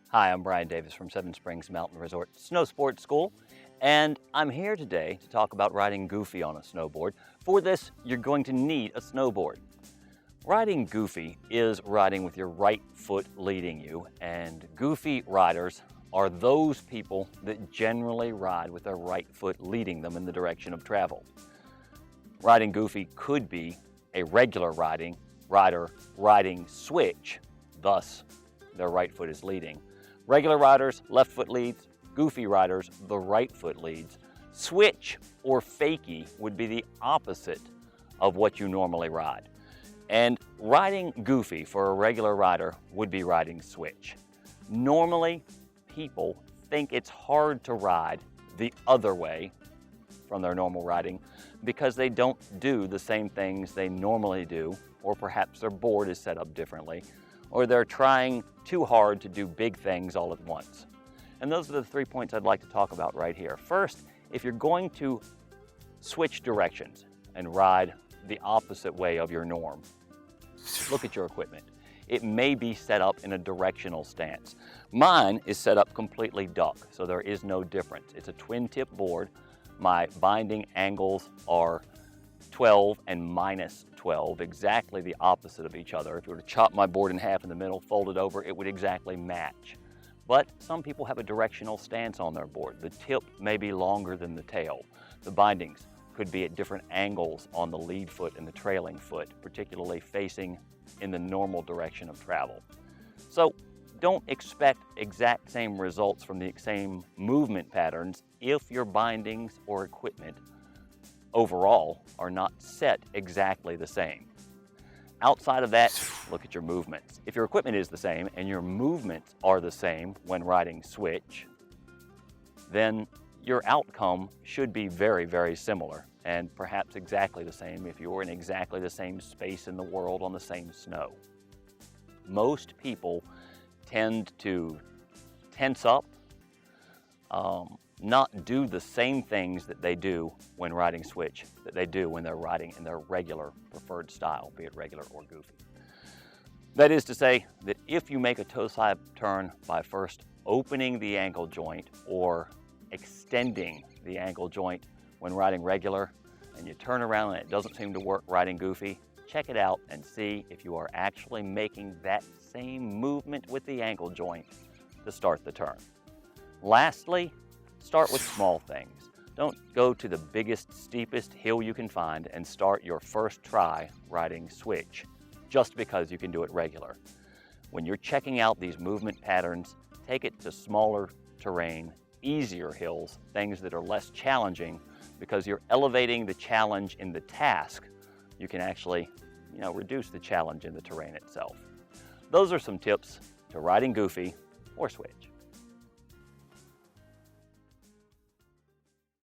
Hi, I'm Bryan Davis from Seven Springs Mountain Resort Snowsport School, and I'm here today to talk about riding goofy on a snowboard. For this, you're going to need a snowboard. Riding goofy is riding with your right foot leading you, and goofy riders are those people that generally ride with their right foot leading them in the direction of travel. Riding goofy could be a regular rider riding switch, thus their right foot is leading. Regular riders, left foot leads. Goofy riders, the right foot leads. Switch or fakie would be the opposite of what you normally ride. And riding goofy for a regular rider would be riding switch. Normally, people think it's hard to ride the other way from their normal riding because they don't do the same things they normally do, or perhaps their board is set up differently, or they're trying too hard to do big things all at once. And those are the 3 points I'd like to talk about right here. First, if you're going to switch directions and ride the opposite way of your norm, look at your equipment. It may be set up in a directional stance. Mine is set up completely duck, so there is no difference. It's a twin tip board. My binding angles are 12 and minus 12, exactly the opposite of each other. If you were to chop my board in half in the middle, fold it over, it would exactly match. But some people have a directional stance on their board. The tip may be longer than the tail. The bindings could be at different angles on the lead foot and the trailing foot, particularly facing in the normal direction of travel. So don't expect exact same results from the same movement patterns if your bindings or equipment overall are not set exactly the same. Outside of that, look at your movements. If your equipment is the same and your movements are the same when riding switch, then your outcome should be very, very similar, and perhaps exactly the same if you're in exactly the same space in the world on the same snow. Most people tend to tense up, not do the same things that they do when riding switch that they do when they're riding in their regular preferred style, be it regular or goofy. That is to say that if you make a toe side turn by first opening the ankle joint or extending the ankle joint when riding regular, and you turn around and it doesn't seem to work riding goofy, check it out and see if you are actually making that same movement with the ankle joint to start the turn. Lastly, start with small things. Don't go to the biggest, steepest hill you can find and start your first try riding switch just because you can do it regular. When you're checking out these movement patterns, take it to smaller terrain, easier hills, things that are less challenging, because you're elevating the challenge in the task. You can actually, reduce the challenge in the terrain itself. Those are some tips to riding goofy or switch.